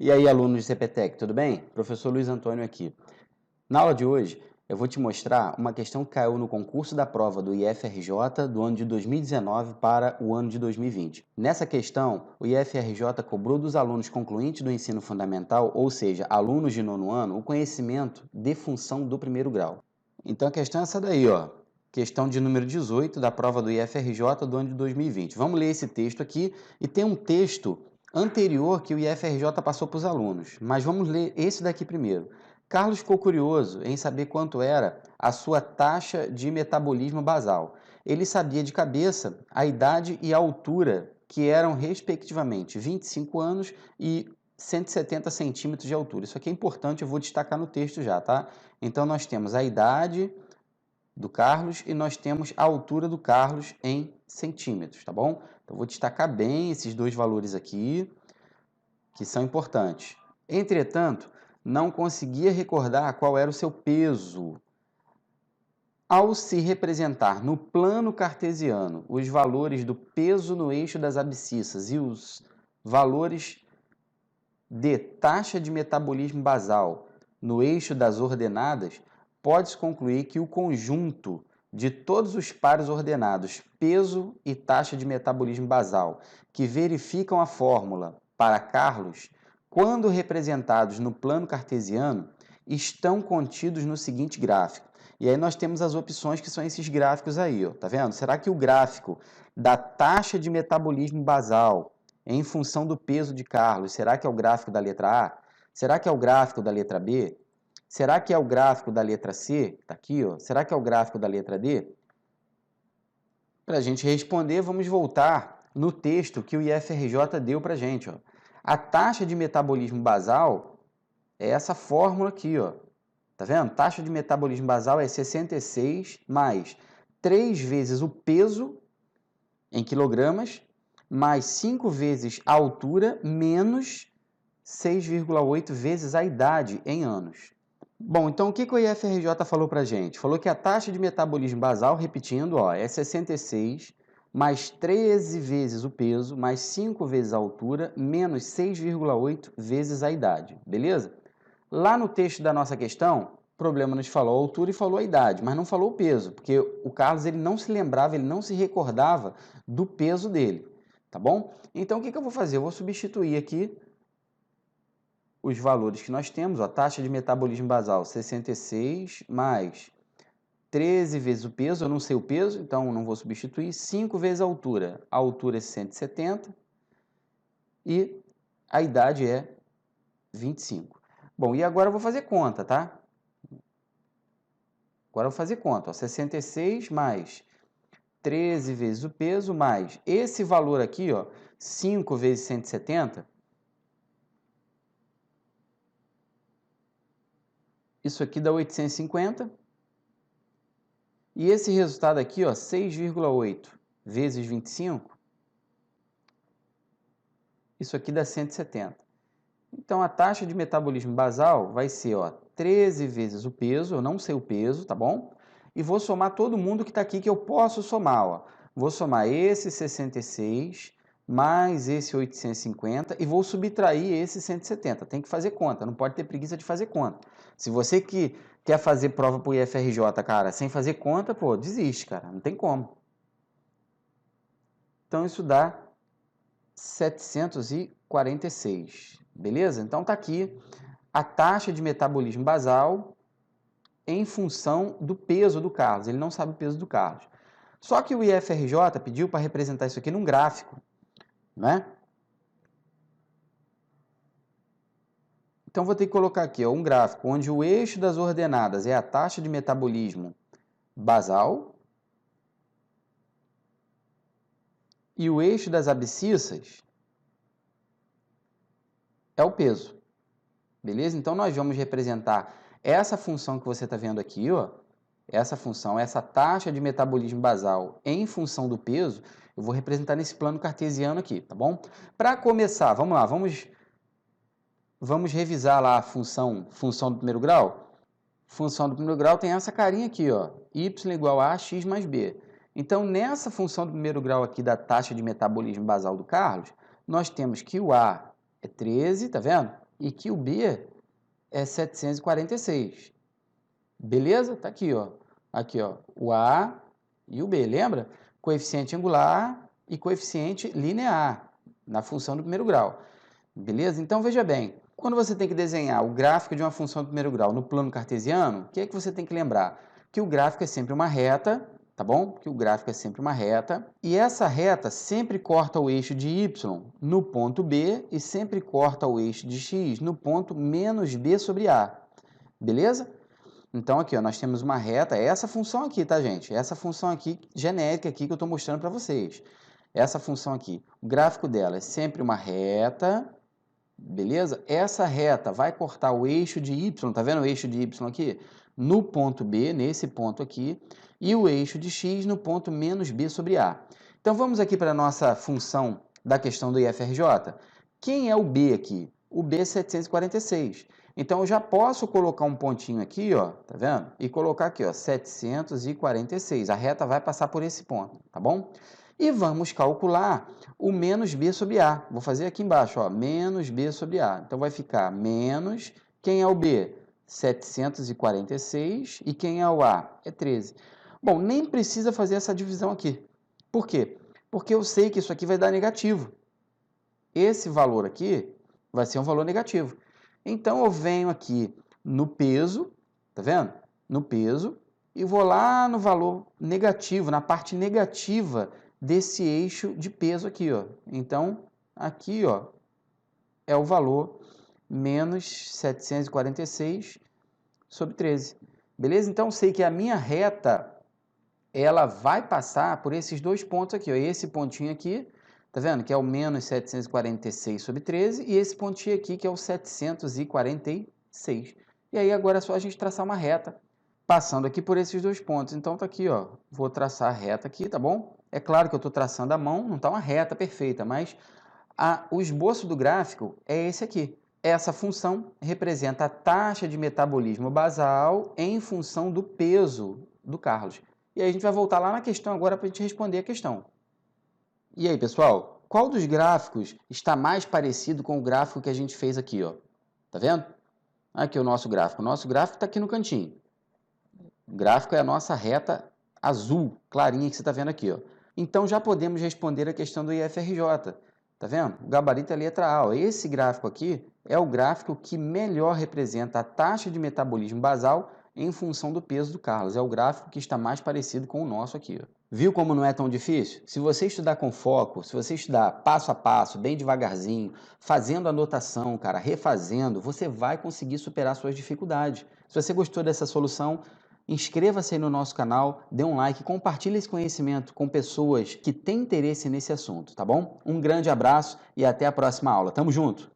E aí, alunos de CPTEC, tudo bem? Professor Luiz Antônio aqui. Na aula de hoje, eu vou te mostrar uma questão que caiu no concurso da prova do IFRJ do ano de 2019 para o ano de 2020. Nessa questão, o IFRJ cobrou dos alunos concluintes do ensino fundamental, ou seja, alunos de nono ano, o conhecimento de função do primeiro grau. Então a questão é essa daí, ó. Questão de número 18 da prova do IFRJ do ano de 2020. Vamos ler esse texto aqui e tem um texto anterior que o IFRJ passou para os alunos, mas vamos ler esse daqui primeiro. Carlos ficou curioso em saber quanto era a sua taxa de metabolismo basal. Ele sabia de cabeça a idade e a altura, que eram respectivamente 25 anos e 170 centímetros de altura. Isso aqui é importante, eu vou destacar no texto já, tá? Então nós temos a idade do Carlos e nós temos a altura do Carlos em centímetros, tá bom? Então vou destacar bem esses dois valores aqui, que são importantes. Entretanto, não conseguia recordar qual era o seu peso. Ao se representar no plano cartesiano os valores do peso no eixo das abscissas e os valores de taxa de metabolismo basal no eixo das ordenadas, pode-se concluir que o conjunto de todos os pares ordenados peso e taxa de metabolismo basal que verificam a fórmula para Carlos, quando representados no plano cartesiano, estão contidos no seguinte gráfico. E aí nós temos as opções que são esses gráficos aí, ó, tá vendo? Será que o gráfico da taxa de metabolismo basal em função do peso de Carlos, será que é o gráfico da letra A? Será que é o gráfico da letra B? Será que é o gráfico da letra C? Está aqui, ó. Será que é o gráfico da letra D? Para a gente responder, vamos voltar no texto que o IFRJ deu para a gente. Ó. A taxa de metabolismo basal é essa fórmula aqui, ó. Tá vendo? Taxa de metabolismo basal é 66 mais 3 vezes o peso em quilogramas, mais 5 vezes a altura, menos 6,8 vezes a idade em anos. Bom, então o que o IFRJ falou para a gente? Falou que a taxa de metabolismo basal, repetindo, ó, é 66 mais 13 vezes o peso, mais 5 vezes a altura, menos 6,8 vezes a idade, beleza? Lá no texto da nossa questão, o problema nos falou a altura e falou a idade, mas não falou o peso, porque o Carlos ele não se lembrava, ele não se recordava do peso dele, tá bom? Então o que eu vou fazer? Eu vou substituir aqui os valores que nós temos, ó, a taxa de metabolismo basal 66 mais 13 vezes o peso, eu não sei o peso, então não vou substituir, 5 vezes a altura é 170 e a idade é 25. Bom, e agora eu vou fazer conta, tá? Agora eu vou fazer conta, ó, 66 mais 13 vezes o peso, mais esse valor aqui, ó, 5 vezes 170, isso aqui dá 850. E esse resultado aqui, ó, 6,8 vezes 25, isso aqui dá 170. Então, a taxa de metabolismo basal vai ser, ó, 13 vezes o peso, eu não sei o peso, tá bom? E vou somar todo mundo que está aqui que eu posso somar, ó. Vou somar esse 66 mais esse 850 e vou subtrair esse 170. Tem que fazer conta, não pode ter preguiça de fazer conta. Se você que quer fazer prova para o IFRJ, cara, sem fazer conta, pô, desiste, cara, não tem como. Então, isso dá 746, beleza? Então, tá aqui a taxa de metabolismo basal em função do peso do Carlos. Ele não sabe o peso do Carlos. Só que o IFRJ pediu para representar isso aqui num gráfico, né? Então, vou ter que colocar aqui ó, um gráfico onde o eixo das ordenadas é a taxa de metabolismo basal e o eixo das abscissas é o peso, beleza? Então, nós vamos representar essa função que você está vendo aqui, ó, essa função, essa taxa de metabolismo basal em função do peso, eu vou representar nesse plano cartesiano aqui, tá bom? Para começar, vamos lá, vamos revisar lá a função do primeiro grau? Função do primeiro grau tem essa carinha aqui, ó, y igual a x mais b. Então, nessa função do primeiro grau aqui da taxa de metabolismo basal do Carlos, nós temos que o A é 13, tá vendo? e que o B é 746. Beleza? Tá aqui, ó. Aqui, ó, o A e o B, lembra? Coeficiente angular e coeficiente linear na função do primeiro grau. Beleza? Então, veja bem, quando você tem que desenhar o gráfico de uma função do primeiro grau no plano cartesiano, o que é que você tem que lembrar? Que o gráfico é sempre uma reta, tá bom? Que o gráfico é sempre uma reta, e essa reta sempre corta o eixo de y no ponto B e sempre corta o eixo de x no ponto menos b sobre a. Beleza? Então, aqui, ó, nós temos uma reta, é essa função aqui, tá, gente? Essa função aqui, genérica aqui, que eu estou mostrando para vocês. Essa função aqui, o gráfico dela é sempre uma reta, beleza? Essa reta vai cortar o eixo de y, tá vendo o eixo de y aqui? No ponto B, nesse ponto aqui, e o eixo de x no ponto menos b sobre a. Então, vamos aqui para a nossa função da questão do IFRJ. Quem é o B aqui? O B é 746. Então, eu já posso colocar um pontinho aqui, ó, tá vendo? E colocar aqui, ó, 746. A reta vai passar por esse ponto, tá bom? E vamos calcular o menos b sobre a. Vou fazer aqui embaixo, ó, menos b sobre a. Então, vai ficar menos, quem é o b? 746, e quem é o a? É 13. Bom, nem precisa fazer essa divisão aqui. Por quê? Porque eu sei que isso aqui vai dar negativo. Esse valor aqui vai ser um valor negativo. Então, eu venho aqui no peso, tá vendo? No peso, e vou lá no valor negativo, na parte negativa desse eixo de peso aqui, ó. Então, aqui, ó, é o valor menos 746 sobre 13. Beleza? Então, sei que a minha reta, ela vai passar por esses dois pontos aqui, ó. Esse pontinho aqui, tá vendo? Que é o menos 746 sobre 13, e esse pontinho aqui, que é o 746. E aí, agora é só a gente traçar uma reta, passando aqui por esses dois pontos. Então, tá aqui, ó. Vou traçar a reta aqui, tá bom? É claro que eu estou traçando a mão, não está uma reta perfeita, mas o esboço do gráfico é esse aqui. Essa função representa a taxa de metabolismo basal em função do peso do Carlos. E aí a gente vai voltar lá na questão agora para a gente responder a questão. E aí, pessoal, qual dos gráficos está mais parecido com o gráfico que a gente fez aqui, ó? Tá vendo? Aqui o nosso gráfico. O nosso gráfico está aqui no cantinho. O gráfico é a nossa reta azul, clarinha, que você está vendo aqui, ó. Então, já podemos responder a questão do IFRJ. Tá vendo? O gabarito é a letra A. Ó. Esse gráfico aqui é o gráfico que melhor representa a taxa de metabolismo basal em função do peso do Carlos. É o gráfico que está mais parecido com o nosso aqui, ó. Viu como não é tão difícil? Se você estudar com foco, se você estudar passo a passo, bem devagarzinho, fazendo anotação, cara, refazendo, você vai conseguir superar suas dificuldades. Se você gostou dessa solução, inscreva-se aí no nosso canal, dê um like, compartilhe esse conhecimento com pessoas que têm interesse nesse assunto, tá bom? Um grande abraço e até a próxima aula. Tamo junto!